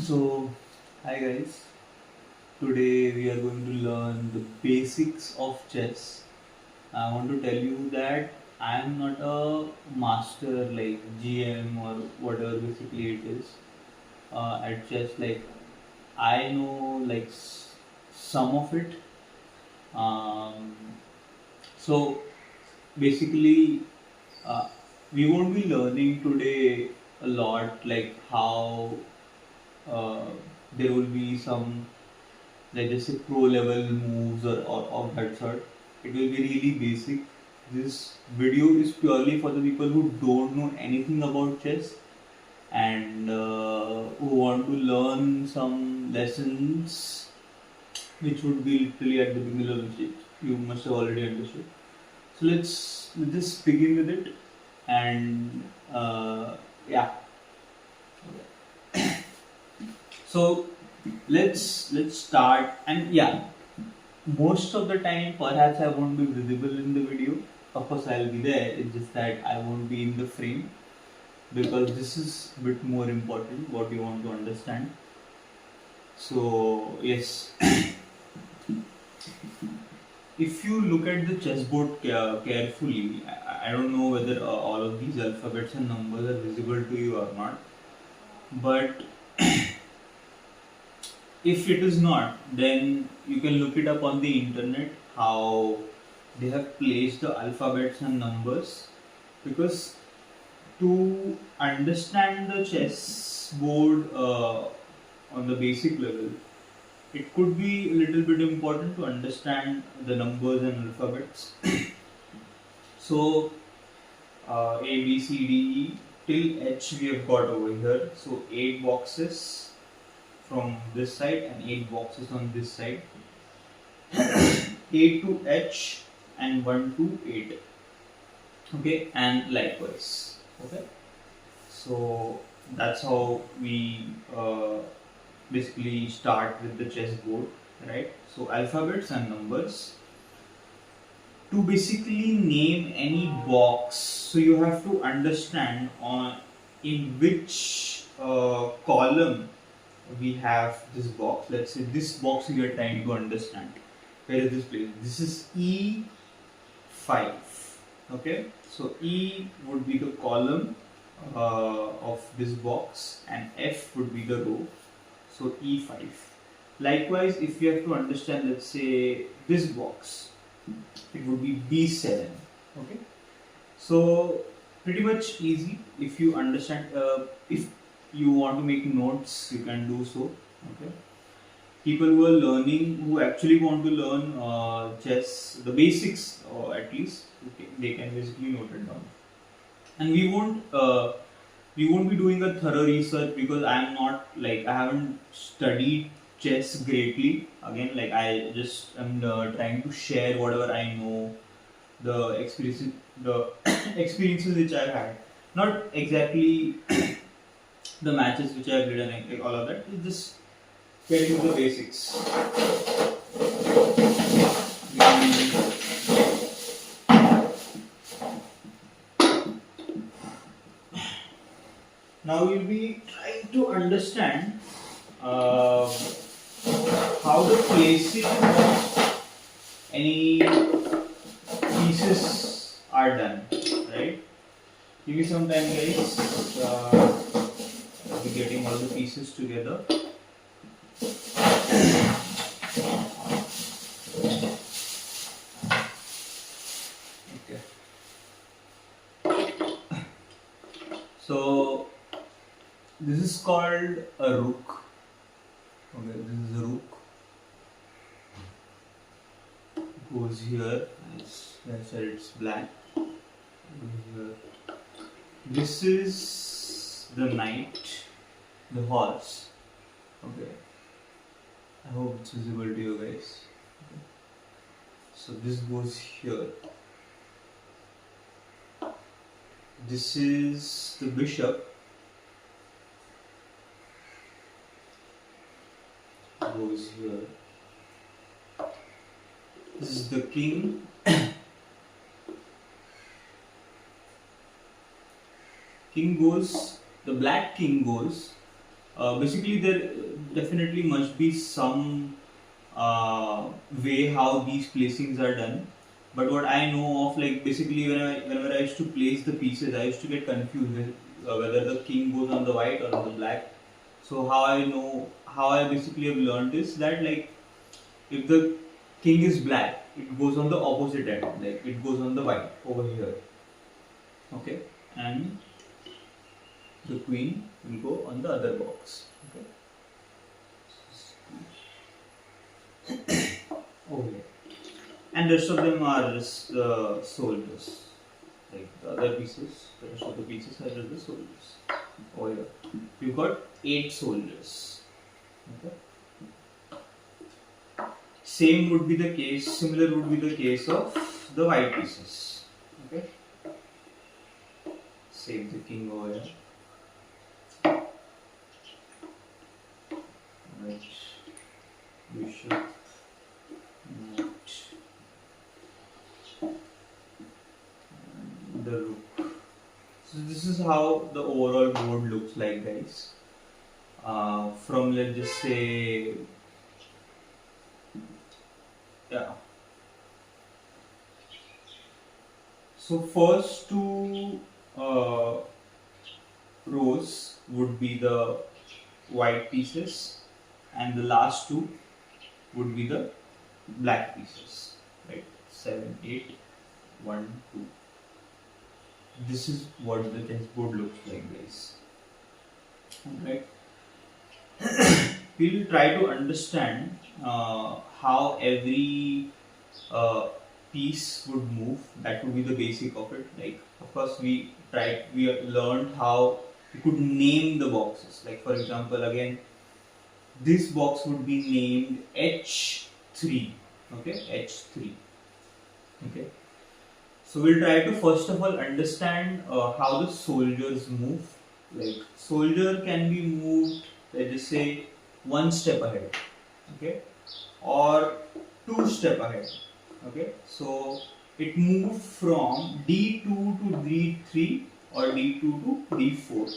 So, hi guys. Today we are going to learn the basics of chess. I want to tell you that I am not a master like GM or whatever basically it is at chess. Like I know like some of it. Um, so basically, uh, we won't be learning today a lot like how uh, there will be some like just say pro level moves or of that sort. It will be really basic. This video is purely for the people who don't know anything about chess and who want to learn some lessons which would be literally at the beginning of which you must have already understood. So let's just begin with it and yeah. So let's start and yeah, most of the time perhaps I won't be visible in the video. Of course I'll be there, it's just that I won't be in the frame because this is a bit more important what you want to understand. So yes, if you look at the chessboard carefully, I don't know whether all of these alphabets and numbers are visible to you or not, but if it is not, then you can look it up on the internet how they have placed the alphabets and numbers, because to understand the chessboard on the basic level, it could be a little bit important to understand the numbers and alphabets. So A, B, C, D, E till H we have got over here. So 8 boxes from this side and 8 boxes on this side. A to H and 1 to 8. Okay, and likewise. Okay, so that's how we basically start with the chessboard, right? So alphabets and numbers. To basically name any box, so you have to understand on in which column we have this box. Let's say this box we are trying to understand. Where is this place? This is E5. Okay, so E would be the column of this box and F would be the row. So E5. Likewise, if you have to understand, let's say this box, it would be B7. Okay, so pretty much easy. If you understand, if you want to make notes, you can do so. Okay, people who are learning, who actually want to learn chess, the basics or at least, okay, they can basically note it down. And we won't be doing a thorough research because I am not like I haven't studied chess greatly. Again, like I just am trying to share whatever I know, the the experiences which I've had. Not exactly the matches which I've ridden, like all of that. It's just getting to the basics. Now we'll be trying to understand how the placing of any pieces are done, right? Give me some time, guys. I'll be getting all the pieces together. Okay. So this is called a rook. Okay, this is a rook. Goes here. That's where it's black. Goes here. This is the knight, the horse. Okay. I hope it's visible to you guys. Okay. So this goes here. This is the bishop. Goes here. This is the king. King goes, the black king goes Basically there definitely must be some way how these placings are done. But what I know of, like basically whenever I used to place the pieces, I used to get confused with whether the king goes on the white or on the black. So how I basically have learned is that, like, if the king is black, it goes on the opposite end, like it goes on the white over here. Okay, and the queen will go on the other box. Okay. Over here. And rest of them are just soldiers. Like the other pieces, the rest of the pieces are just the soldiers. Over here. You've got 8 soldiers. Okay. Similar would be the case of the white pieces. Okay. Save the king over here. Right. Bishop. Knight. The rook. So this is how the overall board looks like, guys. From, let's just say, yeah. So first two rows would be the white pieces, and the last two would be the black pieces. Right? 7, 8, 1, 2. This is what the chessboard looks like, guys. Right? We'll try to understand how every piece would move. That would be the basic of it. Like, of course, we learned how we could name the boxes. Like, for example, again, this box would be named H3. Okay, H3. Okay. So we'll try to first of all understand how the soldiers move. Like, soldier can be moved, let's just say, 1 step ahead, okay, or 2 step ahead. Okay, so it moved from D2 to D3 or D2 to D4.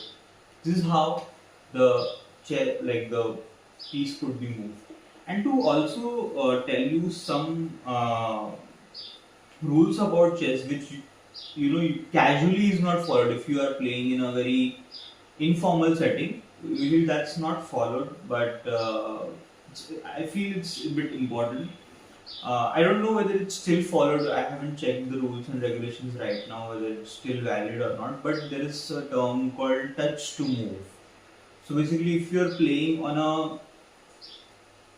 This is how the the piece could be moved. And to also tell you some rules about chess, which casually is not followed if you are playing in a very informal setting. Usually that's not followed, but I feel it's a bit important. I don't know whether it's still followed. I haven't checked the rules and regulations right now whether it's still valid or not. But there is a term called touch to move. So basically, if you're playing on a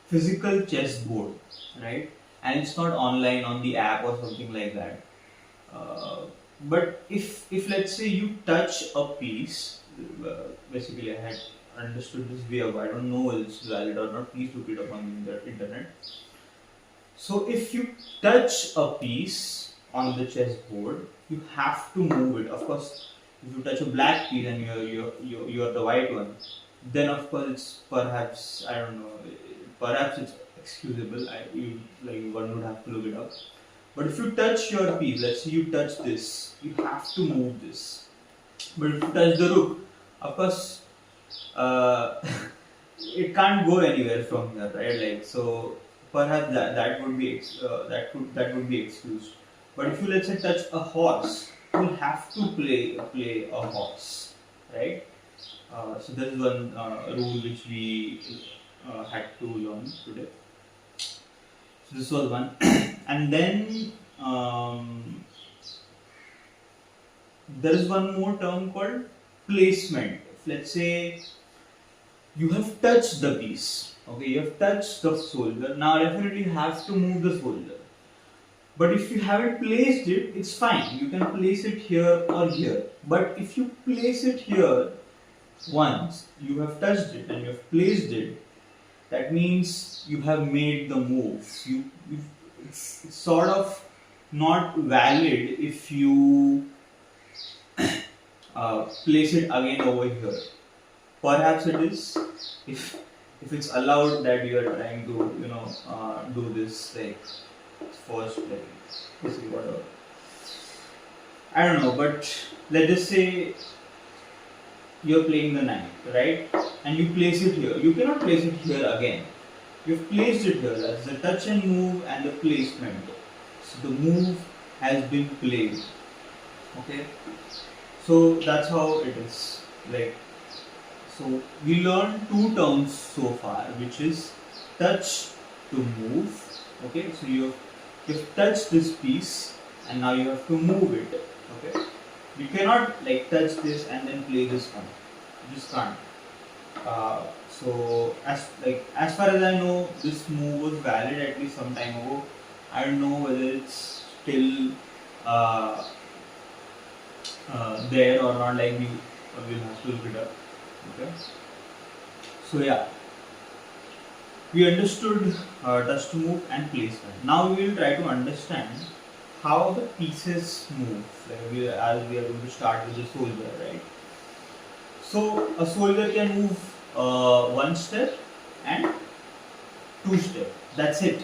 physical chessboard, right, and it's not online on the app or something like that. But if let's say you touch a piece, basically I had understood this way ago. I don't know whether it's valid or not. Please look it up on the internet. So if you touch a piece on the chessboard, you have to move it. Of course, if you touch a black piece and you're the white one, then of course it's perhaps, I don't know, perhaps it's excusable. One would have to look it up. But if you touch your piece, let's say you touch this, you have to move this. But if you touch the rook, of course, it can't go anywhere from here, right? Like, so perhaps that would be that would be excused. But if you, let's say, touch a horse, you have to play a horse, right? So there is one rule which we had to learn today. So this was one, and then there is one more term called placement. If, let's say, you have touched the piece, okay, you have touched the soldier. Now definitely you have to move the soldier. But if you haven't placed it, it's fine. You can place it here or here. But if you place it here once, you have touched it and you have placed it, that means you have made the move. It's sort of not valid if you place it again over here. Perhaps it is if it's allowed that you are trying to do this, like, first, like, basically whatever. I don't know, but let's just say you're playing the knight, right? And you place it here. You cannot place it here again. You've placed it here. That's the touch and move and the placement. So the move has been played. Okay. So that's how it is. Like, so we learned two terms so far, which is touch to move. Okay. So you've touched this piece and now you have to move it. Okay. You cannot like touch this and then play this one. You just can't. So as far as I know, this move was valid at least some time ago. I don't know whether it's still there or not. Like we'll have to look it up. Okay. So yeah, we understood touch to move and placement. Now we will try to understand how the pieces move. As we are going to start with the soldier, right? So a soldier can move one step and two step. That's it.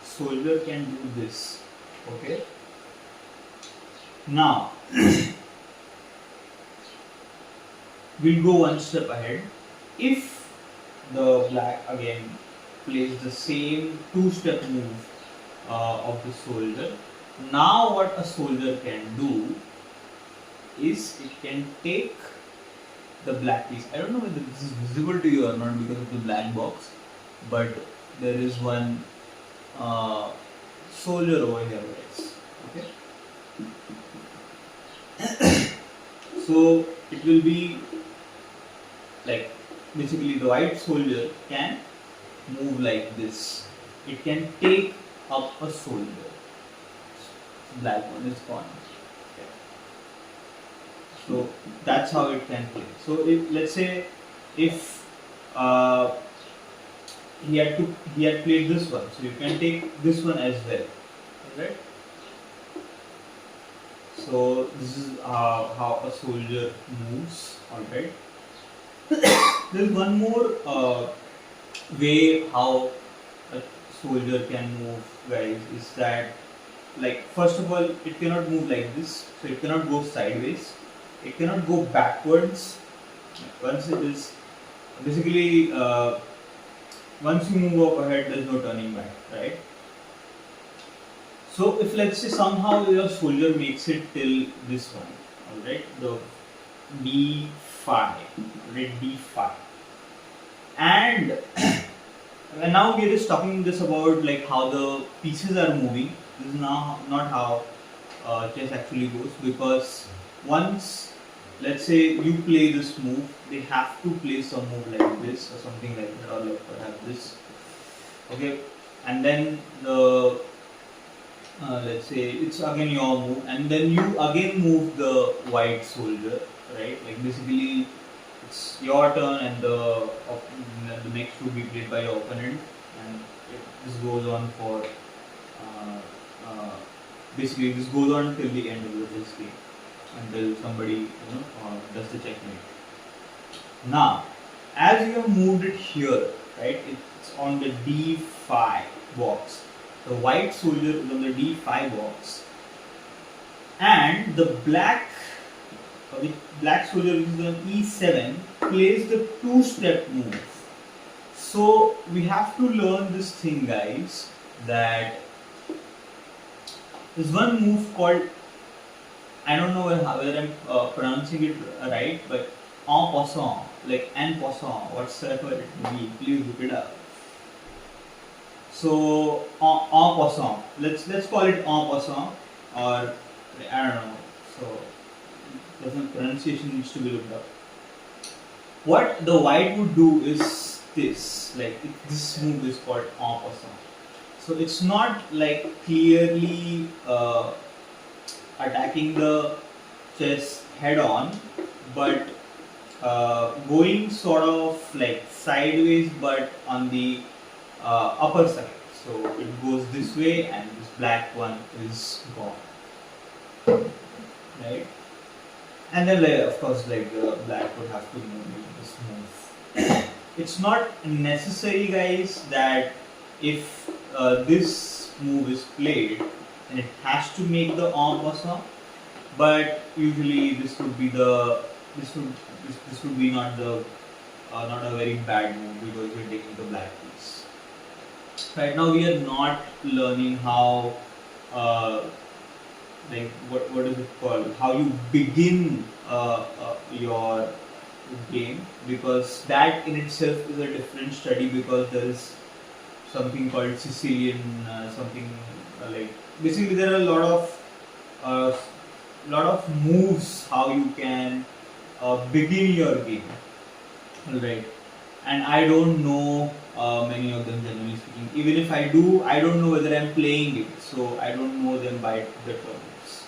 Soldier can do this. Okay. Now we'll go one step ahead. If the black again plays the same two-step move of the soldier, now what a soldier can do is it can take the black piece. I don't know whether this is visible to you or not because of the black box, but there is one soldier over here, guys. Okay. So it will be like basically the white soldier can move like this. It can take up a soldier. Black one is gone. Okay. So that's how it can play. So if let's say if he had played this one, so you can take this one as well, right? So this is how a soldier moves. All right. There is one more way how a soldier can move, guys. Is that like first of all, it cannot move like this, so it cannot go sideways. It cannot go backwards. Once it is basically once you move up ahead, there is no turning back, right? So if let's say somehow your soldier makes it till this one, alright, the d5, right, d5, and now we are just talking this about like how the pieces are moving. This is now not how chess actually goes, because once let's say you play this move, they have to play some move like this or something like that, or like perhaps this. Okay, and then the let's say it's again your move, and then you again move the white soldier, right? Like basically it's your turn, and the next will be played by your opponent, and this goes on for basically this goes on till the end of the chess game, until somebody does the checkmate. Now, as you have moved it here, right? It's on the d5 box. The white soldier is on the d5 box, and the black soldier, which is on e7, plays the two-step move. So we have to learn this thing, guys, that there's one move called, I don't know whether I'm pronouncing it right, but en passant, like en passant, whatsoever it may be, please look it up. So en passant, let's call it en passant, or I don't know. So the pronunciation needs to be looked up. What the white would do is this, like this move is called en passant. So it's not like clearly attacking the chess head on, but going sort of like sideways, but on the upper side. So it goes this way, and this black one is gone, right? And then of course like the black would have to move this move. It's not necessary, guys, that if this move is played, then it has to make the en passant, but usually this would be the this would this would be not the not a very bad move because we're taking the black piece. Right now we are not learning how like what is it called? How you begin your game, because that in itself is a different study, because there is something called Sicilian something like basically there are uh, a lot of moves how you can begin your game, right? And I don't know many of them generally speaking. Even if I do, I don't know whether I'm playing it, so I don't know them by the terms,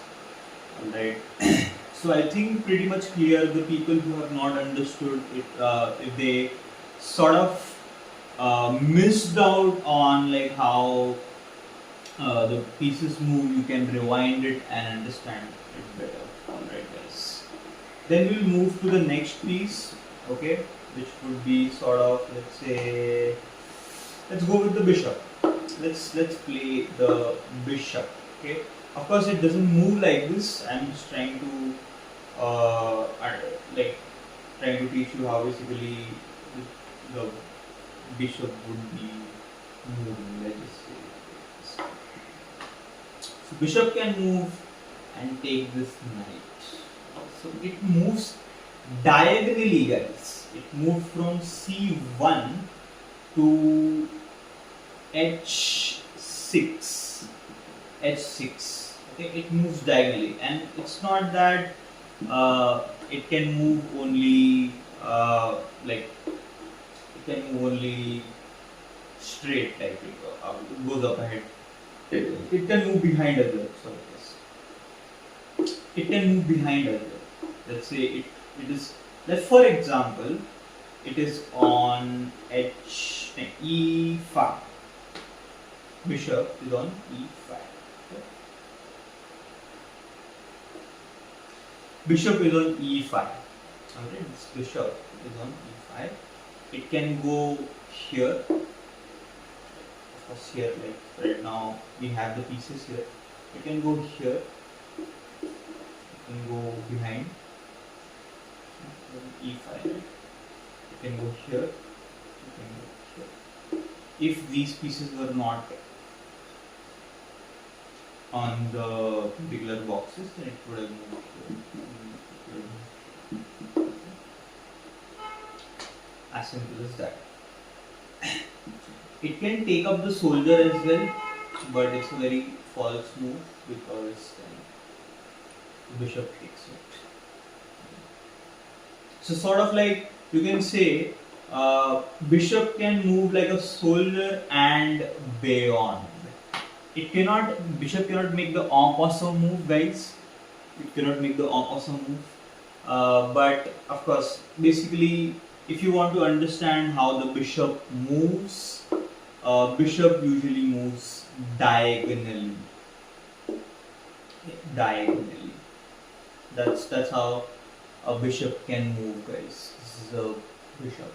right? So I think pretty much clear the people who have not understood it, if they sort of missed out on like how the pieces move, you can rewind it and understand it better. Alright guys. Then we'll move to the next piece, okay, which would be sort of, let's say, let's go with the bishop. Let's play the bishop, okay. Of course it doesn't move like this. I'm just trying to like trying to teach you how basically the bishop would be moving. Let's just say this. So bishop can move and take this knight. So it moves diagonally, guys. It moved from c1 to h6. h6. Okay, it moves diagonally, and it's not that it can move only like it can move only straight, like it goes up ahead. It can move behind as well. Sorry, yes. It can move behind as well. Let's say it is. Let's for example, it is on e5. Bishop is on e5. Okay. Bishop is on e5. Okay, this bishop is on e5. It can go here. Of course, here, like right now, we have the pieces here. It can go here. It can go behind e5. It can go here. It can go here. If these pieces were not on the particular boxes, then it would have moved here. As simple as that. It can take up the soldier as well, but it's a very false move because then the bishop takes it. So sort of like you can say bishop can move like a soldier and beyond. Bishop cannot make the en passant move, guys. It cannot make the en passant move. But of course, basically, if you want to understand how the bishop moves, bishop usually moves diagonally. Diagonally. That's how a bishop can move, guys. This is a bishop.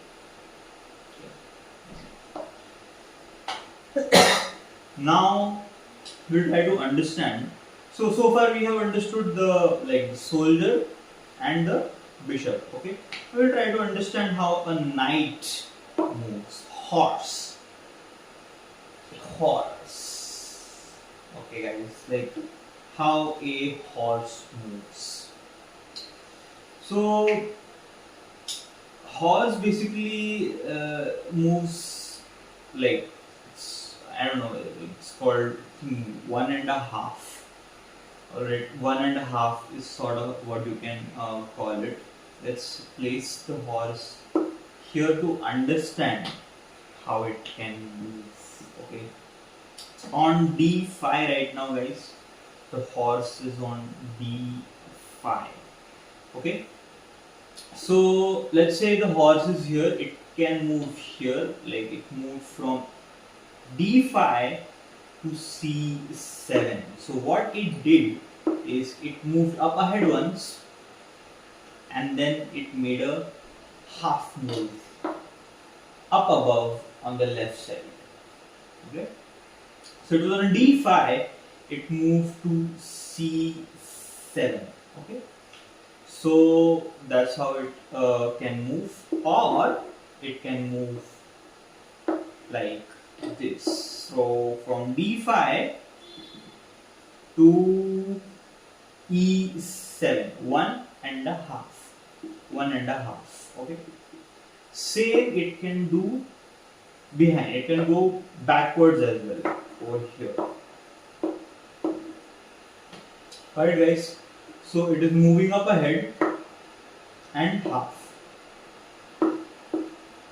Now we'll try to understand. So far we have understood the soldier and the bishop. Okay, we'll try to understand how a knight moves. Horse. Okay, guys, like how a horse moves. So horse basically moves like, I don't know, it's called 1.5. Alright, 1.5 is sort of what you can call it. Let's place the horse here to understand how it can move. Okay, it's on d5 right now, guys. The horse is on d5. Okay, so let's say the horse is here. It can move here, like it moved from d5 to c7. So what it did is it moved up ahead once and then it made a half move up above on the left side. Okay, so it was on d5, it moved to c7. Okay, So that's how it can move, or it can move like this. So from d5 to e7, 1.5, 1.5. Okay. Same it can do behind. It can go backwards as well over here. Alright, guys. So it is moving up ahead and half.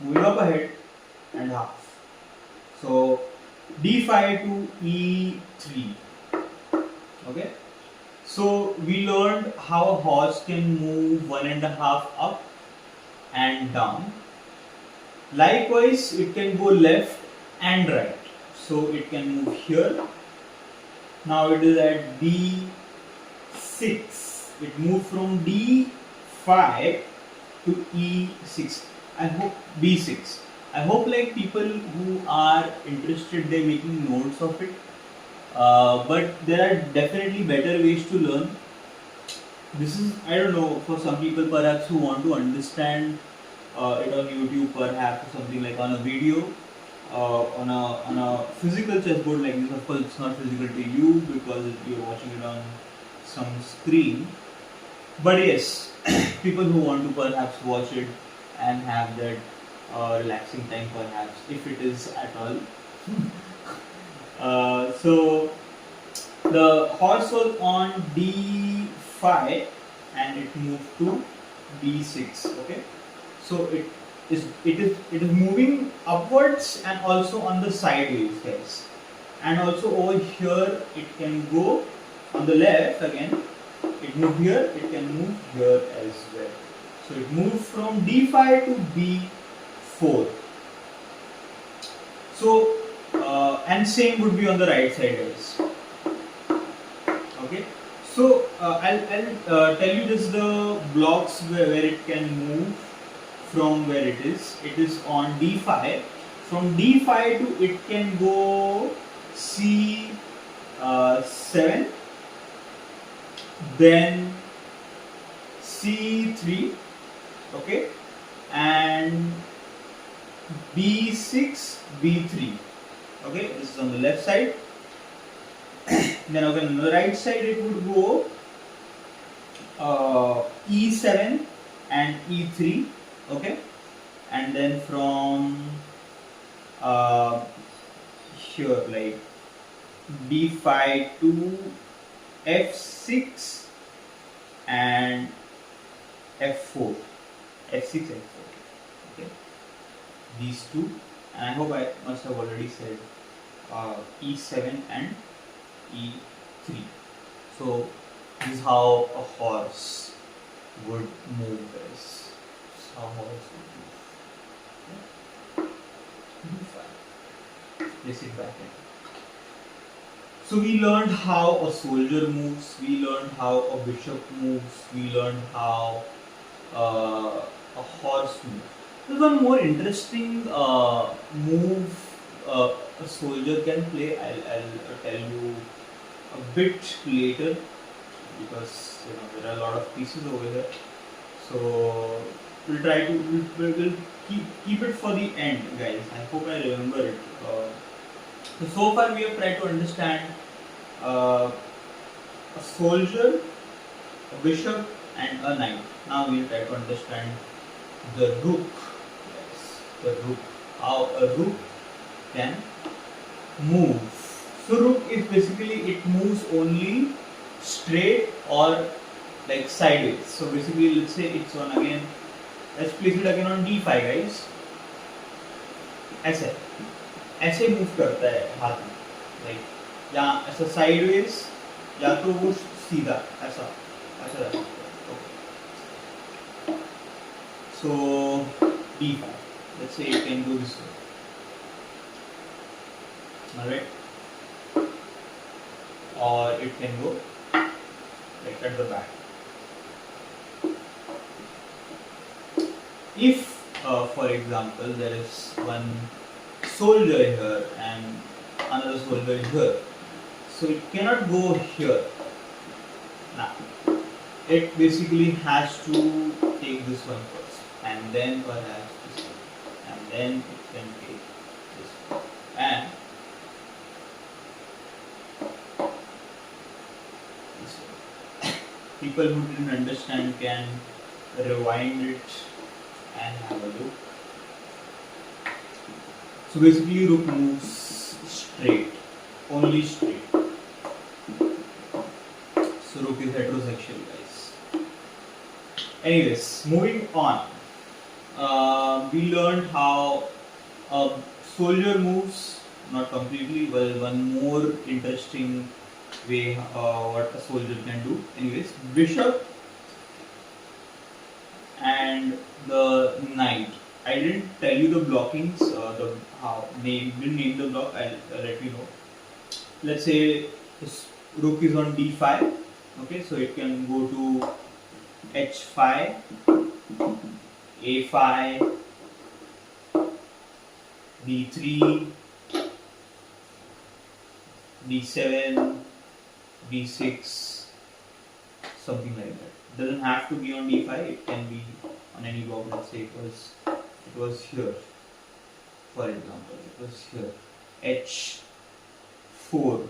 Moving up ahead and half. So d5 to e3. Okay. So we learned how a horse can move 1.5 up and down. Likewise, it can go left and right. So it can move here. Now it is at d6. It moved from d5 to e6. I hope b6. I hope like people who are interested, they're making notes of it. But there are definitely better ways to learn. This is, I don't know, for some people perhaps who want to understand it on YouTube, perhaps something like on a video, on a physical chessboard like this. Of course, it's not physical to you because you're watching it on some screen. But yes, people who want to perhaps watch it and have that relaxing time, perhaps, if it is at all. So the horse was on d5 and it moved to d6. Okay, so it is moving upwards and also on the sideways, guys. And also over here it can go on the left again. It moved here. It can move here as well. So it moved from d5 to b4. So and same would be on the right side, guys. Okay. So I'll tell you just the blocks where it can move from where it is. It is on d5. From d5 to it can go c7, then c3, okay, and b6, b3. Okay, this is on the left side. Then again on the right side it would go e7 and e3. Okay, and then from here like d5 to f6 and f4, f6, f4. Okay, these two, and I hope I must have already said e7 and e3. So this is how a horse would move, guys. This is how a horse would move. d5. Place it back in. So we learned how a soldier moves, we learned how a bishop moves, we learned how a horse moves. There's one more interesting move a soldier can play. I'll tell you a bit later because there are a lot of pieces over here. So we'll try to we'll keep it for the end, guys. I hope I remember it. So far we have tried to understand a soldier, a bishop and a knight. Now we will try to understand the rook. Yes, the rook. How a rook can move. So rook is basically, it moves only straight or like sideways. So basically let's say it's on again, let's place it again on d5, guys. ऐसे ऐसे move करता है हाथ में, like यहाँ ऐसा sideways या तो वो सीधा ऐसा ऐसा रहता है. So d5, let's say you can do this way. Alright, or it can go like at the back. If for example there is one soldier here and another soldier here, so it cannot go here. Nah, it basically has to take this one first, and then perhaps this one, and then it can take this one. And this one. People who didn't understand can rewind it and have a look. So basically rook moves straight, only straight. So rook is heterosexual, guys. Anyways, moving on. We learned how a soldier moves, not completely, well, one more interesting way what a soldier can do. Anyways, bishop and the knight. I didn't tell you the blockings, didn't name the block. I'll let you know. Let's say this rook is on d5. Okay, so it can go to h5, a5, d3, d7, d6, something like that. Doesn't have to be on d5. It can be on any block. Let's say it was here. For example, it was here. h4.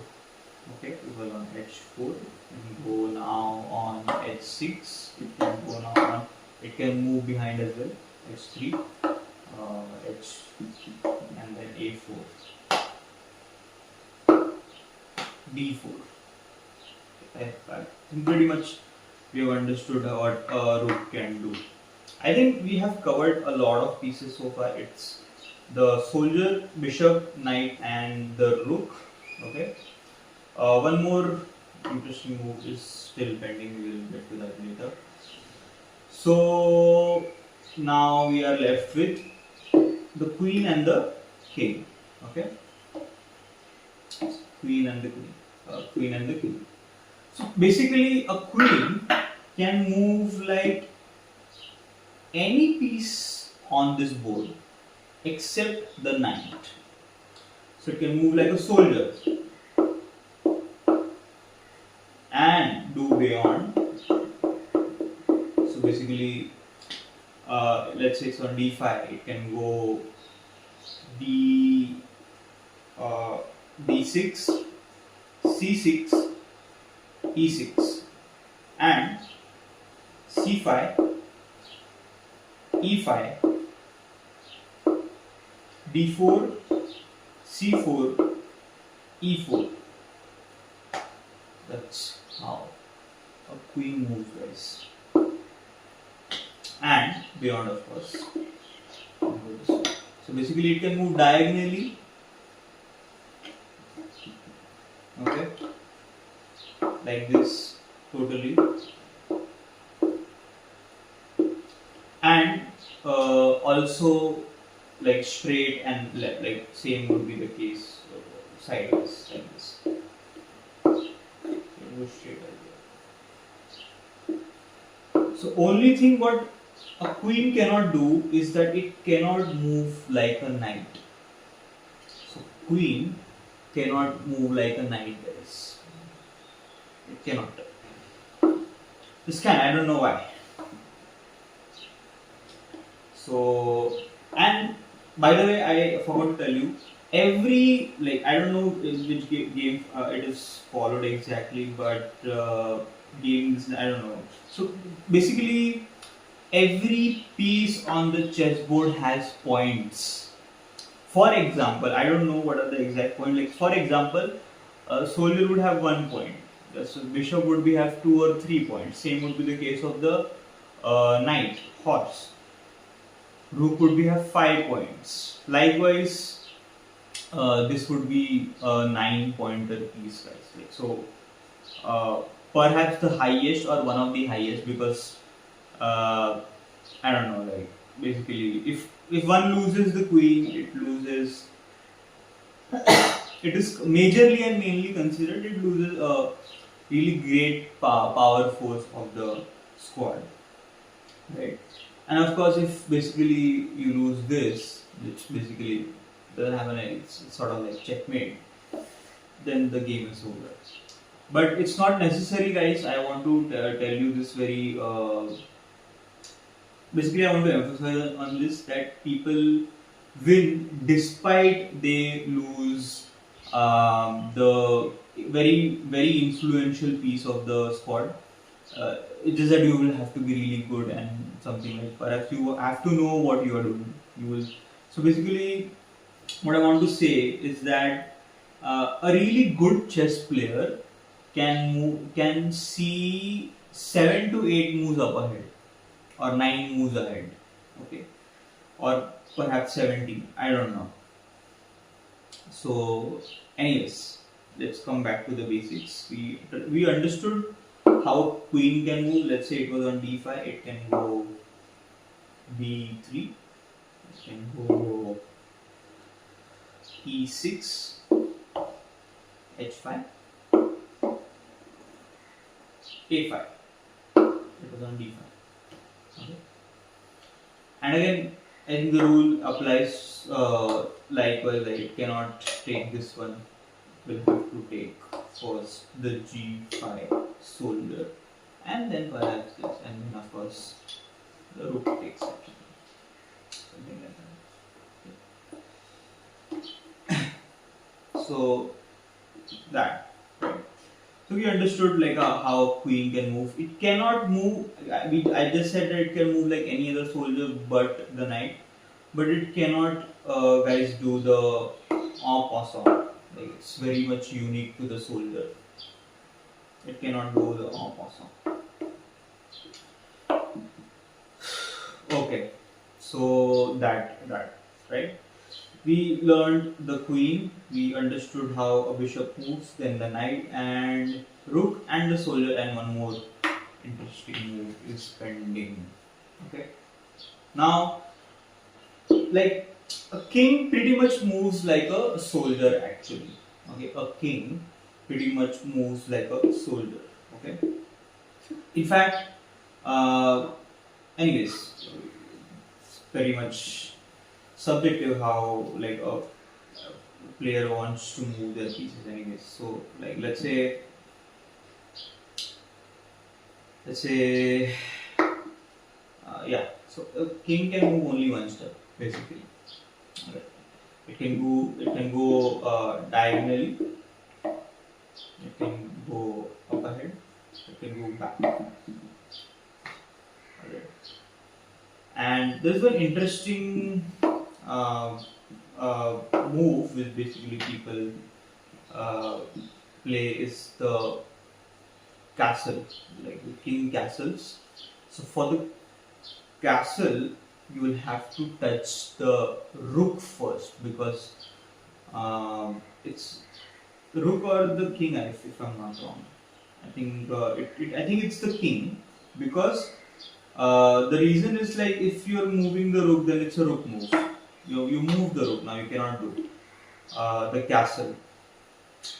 Okay, it was on h4. We go now on h6. It can go now on. It can move behind as well. h3, h, and then a4, d4. I think pretty much we have understood what a rook can do. I think we have covered a lot of pieces so far. It's the soldier, bishop, knight, and the rook. Okay. One more interesting move is still pending. We will get to that later. So now we are left with the queen and the king. Okay. Queen and the queen. Queen and the king. So basically, a queen can move like any piece on this board except the knight. So it can move like a soldier and do beyond. So basically, let's say it's on d5, it can go d6, c6, e6, and c5, e5, d4, c4, e4. That's how a queen moves, guys. And beyond, of course. So basically, it can move diagonally. Okay, like this, totally. And also like straight and left, like same would be the case sideways like this. It goes straight like that. So only thing what a queen cannot do is that it cannot move like a knight. So queen cannot move like a knight, guys. It cannot. This can, I don't know why. So, and by the way, I forgot to tell you, every, like, I don't know which game it is followed exactly, but games, I don't know. So basically, every piece on the chessboard has points. For example, I don't know what are the exact points. Like, for example, a soldier would have 1 point. So bishop would have 2 or 3 points. Same would be the case of the knight, horse. Rook would have 5 points. Likewise, this would be a 9-pointer piece, guys. Like, so perhaps the highest or one of the highest, because I don't know. Like, basically, if one loses the queen, it loses. It is majorly and mainly considered it loses a really great power force of the squad, right? And of course, if basically you lose this, which basically doesn't have it's sort of like checkmate, then the game is over. But it's not necessary, guys. I want to tell you this very basically I want to emphasize on this, that people win despite they lose the very influential piece of the squad. It is that you will have to be really good and something like, perhaps you have to know what you are doing. You will. So basically, what I want to say is that a really good chess player can see 7 to 8 moves up ahead, or 9 moves ahead, okay, or perhaps 17. I don't know. So, anyways, let's come back to the basics. We understood how queen can move. Let's say it was on d5, it can go b3, it can go e6, h5, a5. It was on d5. Okay. And again, I think the rule applies likewise. Like it cannot take this one. Will have to take first the g5 soldier, and then perhaps this, and then of course the rook takes action. Something like that. So that, right. So we understood like how queen can move. It cannot move. I just said that it can move like any other soldier but the knight, but it cannot, guys, do the en passant. Like it's very much unique to the soldier. It cannot do the en passant. Okay, so that right. We learned the queen, we understood how a bishop moves, then the knight and rook and the soldier, and one more interesting move is pending. Okay. Now, like a king pretty much moves like a soldier actually. Okay, a king pretty much moves like a soldier. Okay. In fact, anyways, it's very much subjective how like a player wants to move their pieces anyways. So like let's say yeah, so a king can move only one step basically. Okay. It can go diagonally, it can go up ahead, it can go back. Okay. And there's one interesting move which basically people play is the castle, like the king castles. So for the castle, you will have to touch the rook first, because it's the rook or the king, if I'm not wrong. I think I think it's the king, because the reason is like if you're moving the rook, then it's a rook move. You move the rook, now you cannot do the castle.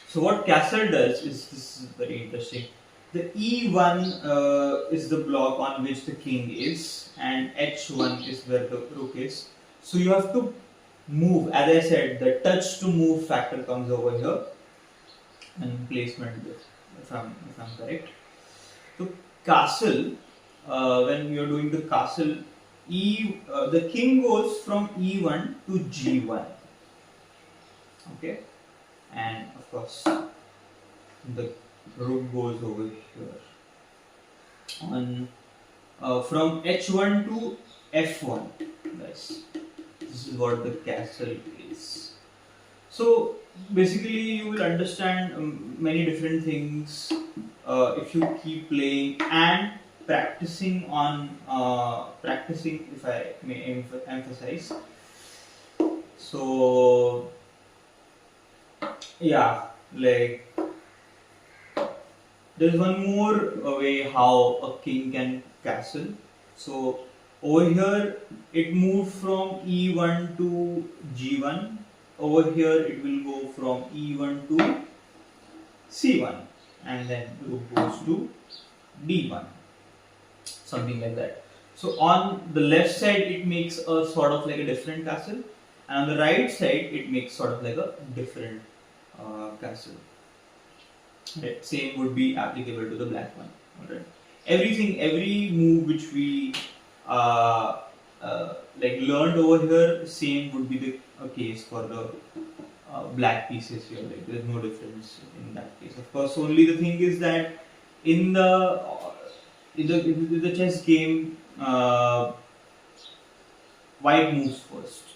So what castle does is, this is very interesting. The e1 is the block on which the king is, and h1 is where the rook is. So you have to move. As I said, the touch to move factor comes over here, and placement, if I'm correct. So castle, when you're doing the castle, the king goes from e1 to g1. Okay, and of course the rook goes over here. On from h1 to f1, guys. This is what the castle is. So basically, you will understand many different things if you keep playing and practicing on practicing, if I may emphasize. So yeah, like there's one more way how a king can castle. So over here it moved from e1 to g1. Over here it will go from e1 to c1, and then rook goes to d1, something like that. So on the left side it makes a sort of like a different castle, and on the right side it makes sort of like a different castle. Right. Same would be applicable to the black one. Alright. Every move which we like learned over here, same would be the case for the black pieces here. Like there's no difference in that case. Of course, only the thing is that in the chess game, white moves first.